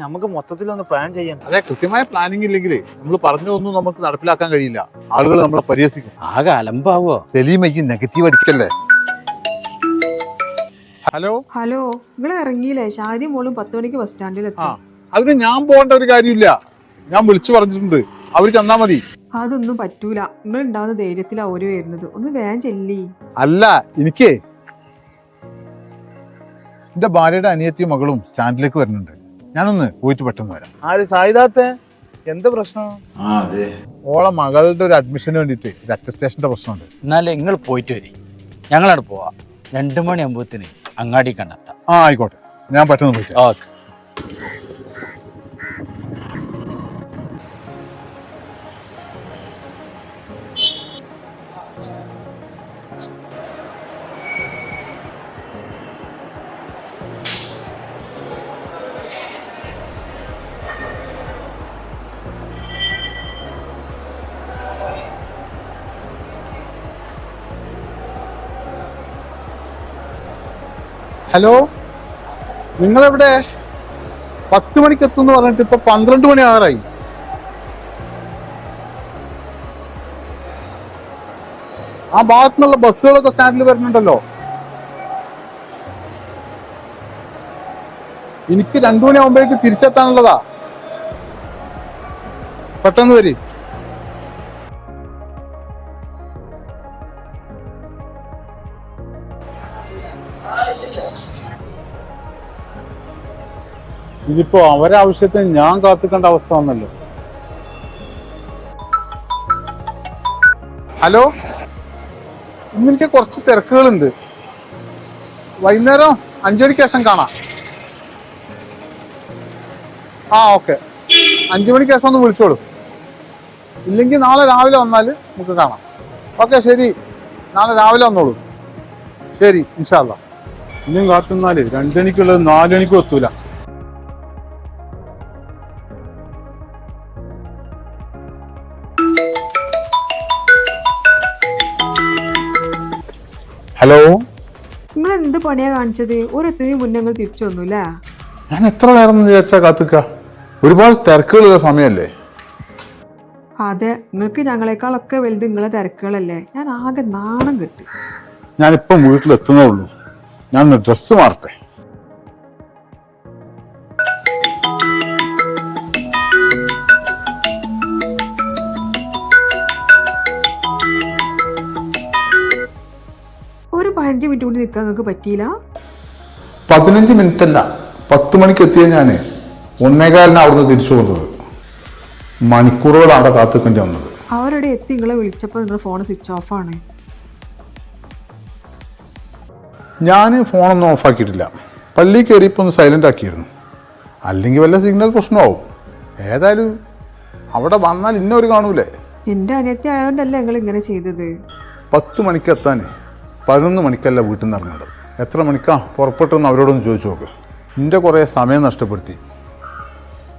നമുക്ക് മൊത്തത്തിലൊന്ന് പ്ലാൻ ചെയ്യണം. അതെ, കൃത്യമായ പ്ലാനിങ് ഇല്ലെങ്കിൽ നമ്മൾ പറഞ്ഞതൊന്നും നമുക്ക് നടപ്പിലാക്കാൻ കഴിയില്ല. ആളുകൾ നമ്മളെ പരിഹസിക്കും. ആകെ അലമ്പാവോ? സെലീമയ്ക്ക് നെഗറ്റീവ് അടിക്കല്ലേ. ഹലോ ഹലോ, നിങ്ങൾ ഇറങ്ങിയില്ലേ? ഷാദിയും മോളും 10 മണിക്ക് ബസ് സ്റ്റാൻഡിൽ ആ, എത്തും. അതിന് ഞാൻ പോകേണ്ട ഒരു കാര്യമില്ല. ഞാൻ വിളിച്ചു പറഞ്ഞിട്ടുണ്ട്, അവര് ചെന്നാ മതി. അതൊന്നും പറ്റൂല. നിങ്ങൾ ഉണ്ടാവുന്ന ധൈര്യത്തിലാ ഓര് വരുന്നത്. ഒന്ന് വേഗം ചെല്ലി. അല്ല, എനിക്ക് എന്റെ ഭാര്യയുടെ അനിയത്തിയും മകളും സ്റ്റാൻഡിലേക്ക് വരുന്നുണ്ട്. ഞാനൊന്ന് പോയിട്ട് പെട്ടെന്ന് വരാം. ആര് സായിദാത്തെ? എന്ത് പ്രശ്നം? ഓളെ മകളുടെ ഒരു അഡ്മിഷന് വേണ്ടിയിട്ട് ഒരു അറ്റസ്റ്റേഷന്റെ പ്രശ്നമുണ്ട്. എന്നാലേ നിങ്ങൾ പോയിട്ട് വരി, ഞങ്ങളവിടെ പോവാം. 2 മണിയാകുമ്പോഴത്തേന് അങ്ങാടി കണ്ടെത്താം. ആ, ആയിക്കോട്ടെ, ഞാൻ പെട്ടെന്ന് പോയിട്ട്. ഓക്കെ. ഹലോ, നിങ്ങളെവിടെ? 10 മണിക്ക് എത്തുമെന്ന് പറഞ്ഞിട്ട് ഇപ്പൊ 12 മണി ആറായി. ആ ഭാഗത്തു നിന്നുള്ള ബസ്സുകളൊക്കെ സ്റ്റാൻഡിൽ വരുന്നുണ്ടല്ലോ. എനിക്ക് 2 മണി ആകുമ്പോഴേക്ക് തിരിച്ചെത്താനുള്ളതാ. പെട്ടെന്ന് വരി. ഇതിപ്പോ അവരാവശ്യത്തിന് ഞാൻ കാത്തുക്കേണ്ട അവസ്ഥ വന്നല്ലോ. ഹലോ, ഇന്നെനിക്ക് കുറച്ച് തിരക്കുകളുണ്ട്. വൈകുന്നേരം 5 മണിക്ക് ശേഷം കാണാം. ആ, ഓക്കെ. 5 മണിക്ക് ശേഷം ഒന്ന് വിളിച്ചോളൂ. ഇല്ലെങ്കിൽ നാളെ രാവിലെ വന്നാൽ നമുക്ക് കാണാം. ഓക്കെ, ശരി. നാളെ രാവിലെ വന്നോളൂ. ശരി, ഇൻഷാ അല്ലാ. ഇനിയും കാത്തുനിന്നാല് 2 മണിക്കുള്ളത് 4 മണിക്കും എത്തൂല. ഹലോ, നിങ്ങൾ എന്ത് പണിയാ കാണിച്ചത്? ഒരെത്തിന് മുന്നേ നിങ്ങൾ തിരിച്ചു വന്നൂല്ലേ? ഞാൻ എത്ര നേരം വിചാരിച്ചാ കാത്തുക്ക? ഒരുപാട് തിരക്കുകളുള്ള സമയമല്ലേ. അതെ, നിങ്ങൾക്ക് ഞങ്ങളെക്കാളൊക്കെ വലുത് നിങ്ങളെ തിരക്കുകളല്ലേ. ഞാൻ ആകെ നാണം കെട്ടി. ഞാനിപ്പം വീട്ടിലെത്തുന്നേ ഉള്ളൂ. ഞാൻ ഡ്രസ്സ് മാറട്ടെ. ഒരു 15 മിനിറ്റ് കൂടി നിൽക്കാൻ നിങ്ങൾക്ക് പറ്റിയില്ല? 15 മിനിറ്റ് അല്ല, 10 മണിക്ക് എത്തിയ ഞാന് 1:15 അവിടുന്ന് തിരിച്ചു പോകുന്നത്. മണിക്കൂറുകൾ അവിടെ കാത്തുക്കേണ്ടി വന്നത്. അവരുടെ എത്തി നിങ്ങളെ വിളിച്ചപ്പോൾ നിങ്ങളുടെ ഫോൺ സ്വിച്ച് ഓഫ് ആണ്. ഞാൻ ഫോണൊന്നും ഓഫാക്കിയിട്ടില്ല. പള്ളിയിൽ കയറിയപ്പോൾ ഒന്ന് സൈലന്റ് ആക്കിയിരുന്നു. അല്ലെങ്കിൽ വല്ല സിഗ്നൽ പ്രശ്നമാവും. ഏതായാലും അവിടെ വന്നാൽ ഇന്നൊരു കാണൂലേ. എന്റെ അനിയത്തി ആയതുകൊണ്ടല്ലേ നിങ്ങൾ ഇങ്ങനെ ചെയ്തത്? 10 മണിക്ക് എത്താൻ 11 മണിക്കല്ല വീട്ടിൽ നിന്ന് ഇറങ്ങേണ്ടത്. എത്ര മണിക്കാ പുറപ്പെട്ടെന്ന് അവരോടൊന്ന് ചോദിച്ചു നോക്ക്. എൻ്റെ കുറേ സമയം നഷ്ടപ്പെടുത്തി.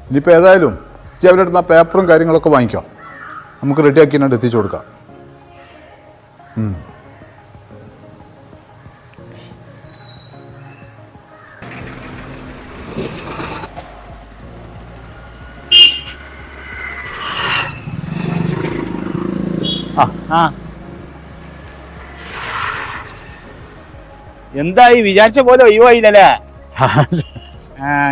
ഇനിയിപ്പോൾ ഏതായാലും അവരുടെ അടുത്ത് ആ പേപ്പറും കാര്യങ്ങളൊക്കെ വാങ്ങിക്കാം. നമുക്ക് റെഡിയാക്കി എന്നാണ്ട് എത്തിച്ചു കൊടുക്കാം. എന്തായി വിചാരിച്ച പോലെ ഒഴിവായില്ലല്ലേ?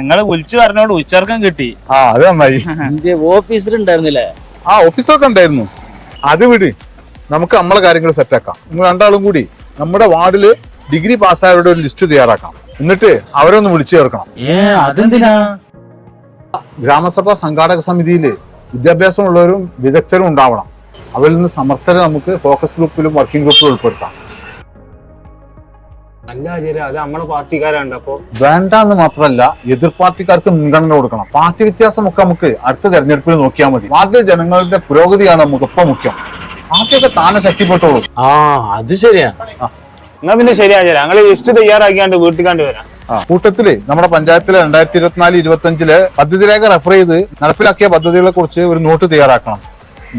നിങ്ങള് വിളിച്ചു പറഞ്ഞോണ്ട് ഉച്ചർക്കം കിട്ടി. ആ, അത് നന്നായി. എന്റെ ഓഫീസിലുണ്ടായിരുന്നില്ലേ? ആ, ഓഫീസൊക്കെ ഉണ്ടായിരുന്നു. അത് വിട്, നമുക്ക് നമ്മളെ കാര്യങ്ങൾ സെറ്റാക്കാം. നിങ്ങൾ രണ്ടാളും കൂടി നമ്മുടെ വാർഡില് ഡിഗ്രി പാസ്സായവരുടെ ഒരു ലിസ്റ്റ് തയ്യാറാക്കണം. എന്നിട്ട് അവരൊന്ന് വിളിച്ചു ചേർക്കണം. അതെന്തിനാ? ഗ്രാമസഭാ സംഘാടക സമിതിയില് വിദ്യാഭ്യാസമുള്ളവരും വിദഗ്ധരും ഉണ്ടാവണം. അവരിൽ നിന്ന് സമർത്ഥരെ നമുക്ക് ഫോക്കസ് ഗ്രൂപ്പിലും വർക്കിംഗ് ഗ്രൂപ്പിലും ഉൾപ്പെടുത്താം. അല്ല ആചാര്യ, അത് നമ്മളെ പാർട്ടിക്കാരുണ്ട്. അപ്പൊ വേണ്ടെന്ന് മാത്രമല്ല, എതിർ പാർട്ടിക്കാർക്ക് മുൻഗണന കൊടുക്കണം. പാർട്ടി വ്യത്യാസമൊക്കെ നമുക്ക് അടുത്ത തെരഞ്ഞെടുപ്പിൽ നോക്കിയാൽ മതി. വാർഡിലെ ജനങ്ങളുടെ പുരോഗതിയാണ് നമുക്ക് ഇപ്പൊ മുഖ്യം. പാർട്ടിയൊക്കെ താനെ ശക്തിപ്പെട്ടോളൂ. അത് ശരിയാ. എന്നാ പിന്നെ ശരിയാ ആചാര്യ, ഞങ്ങള് ലിസ്റ്റ് തയ്യാറാക്കിയാണ്ട് വീട്ടിൽ വരാം. കൂട്ടത്തില് നമ്മുടെ പഞ്ചായത്തിലെ 2024-25 പദ്ധതി രേഖ റെഫർ ചെയ്ത് നടപ്പിലാക്കിയ പദ്ധതികളെ കുറിച്ച് ഒരു നോട്ട് തയ്യാറാക്കണം.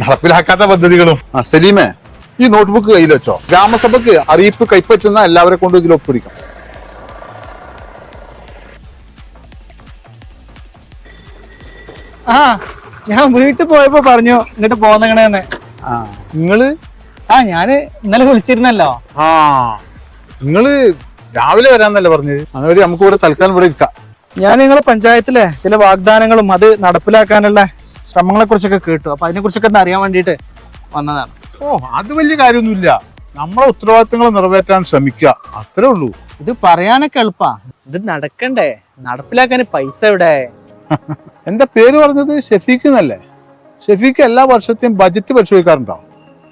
നടപ്പിലാക്കാത്ത പദ്ധതികളും. സലീമേ, ഈ നോട്ട്ബുക്ക് കയ്യിൽ വെച്ചോ. ഗ്രാമസഭക്ക് അറിയിപ്പ് കൈപ്പറ്റുന്ന എല്ലാവരെ കൊണ്ട് ഇതിൽ ഒപ്പിടിക്കണം. ആ ഞാൻ വീട്ടിൽ പോയപ്പോ പറഞ്ഞു ഇങ്ങോട്ട് പോന്നങ്ങണേന്ന്. ആ നിങ്ങള് ആ ഞാന് ഇന്നലെ വിളിച്ചിരുന്നല്ലോ. ആ നിങ്ങള് രാവിലെ വരാന്നല്ലേ പറഞ്ഞത്? അതുവരെ നമുക്ക് ഇവിടെ തൽക്കാലം ഇവിടെ ഇരിക്കാം. ഞാൻ നിങ്ങളെ പഞ്ചായത്തിലെ ചില വാഗ്ദാനങ്ങളും അത് നടപ്പിലാക്കാനുള്ള ശ്രമങ്ങളെ കുറിച്ചൊക്കെ കേട്ടു. അപ്പൊ അതിനെ കുറിച്ചൊക്കെ ഒന്ന് അറിയാൻ വേണ്ടിയിട്ട് വന്നതാണ്. ഓ അത് വലിയ കാര്യമൊന്നുമില്ല. നമ്മളെ ഉത്തരവാദിത്തങ്ങൾ നിറവേറ്റാൻ ശ്രമിക്കുക, അത്രേ ഉള്ളൂ. ഇത് പറയാനൊക്കെ എളുപ്പാ, ഇത് നടക്കണ്ടേ? നടപ്പിലാക്കാൻ പൈസ എവിടെ? എന്താ പേര് പറഞ്ഞത്? ഷെഫീഖ് എന്നല്ലേ? ഷെഫീഖ് എല്ലാ വർഷത്തെയും ബജറ്റ് പരിശോധിക്കാറുണ്ടോ?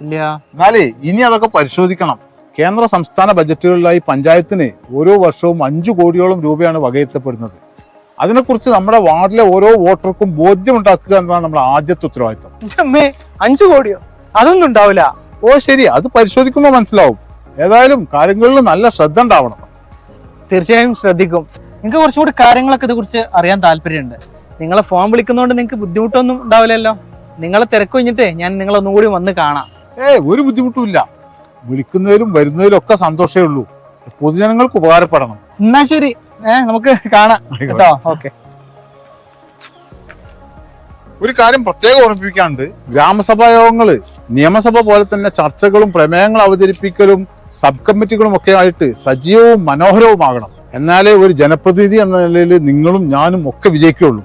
ഇല്ല. എന്നാലേ ഇനി അതൊക്കെ പരിശോധിക്കണം. കേന്ദ്ര സംസ്ഥാന ബജറ്റുകളിലായി പഞ്ചായത്തിന് ഓരോ വർഷവും 5 കോടിയോളം രൂപയാണ് വകയിരുത്തപ്പെടുന്നത്. അതിനെക്കുറിച്ച് നമ്മുടെ വാർഡിലെ ഓരോ വോട്ടർക്കും ബോധ്യമുണ്ടാക്കുക എന്നതാണ് നമ്മുടെ ആദ്യത്തെ ഉത്തരവാദിത്തം. അമ്മേ 5 കോടിയോ? അതൊന്നും ഉണ്ടാവില്ല. ഓ ശരി, അത് പരിശോധിക്കുമ്പോൾ മനസ്സിലാവും. ഏതായാലും കാര്യങ്ങളിൽ നല്ല ശ്രദ്ധ ഉണ്ടാവണം. തീർച്ചയായും ശ്രദ്ധിക്കും. നിങ്ങൾക്ക് കുറച്ചും കൂടി കാര്യങ്ങളൊക്കെ ഇത് കുറിച്ച് അറിയാൻ താല്പര്യമുണ്ട്. നിങ്ങളെ ഫോൺ വിളിക്കുന്നതുകൊണ്ട് നിങ്ങൾക്ക് ബുദ്ധിമുട്ടൊന്നും ഉണ്ടാവില്ലല്ലോ? നിങ്ങളെ തിരക്ക് കഴിഞ്ഞിട്ട് ഞാൻ നിങ്ങളൊന്നും കൂടി വന്ന് കാണാം. ഒരു ബുദ്ധിമുട്ടുമില്ല. വിളിക്കുന്നതിലും വരുന്നതിലും ഒക്കെ സന്തോഷമേ ഉള്ളൂ. പൊതുജനങ്ങൾക്ക് ഉപകാരപ്പെടണം. എന്നാ ശരി, നമുക്ക് കാണാം കേട്ടോ. ഓക്കെ. ഒരു കാര്യം പ്രത്യേകം ഓർമ്മിപ്പിക്കാണ്ട്, ഗ്രാമസഭാ യോഗങ്ങള് നിയമസഭ പോലെ തന്നെ ചർച്ചകളും പ്രമേയങ്ങൾ അവതരിപ്പിക്കലും സബ് കമ്മിറ്റികളും ഒക്കെ ആയിട്ട് സജീവവും മനോഹരവുമാകണം. എന്നാലേ ഒരു ജനപ്രതിനിധി എന്ന നിലയിൽ നിങ്ങളും ഞാനും ഒക്കെ വിജയിക്കുകയുള്ളൂ.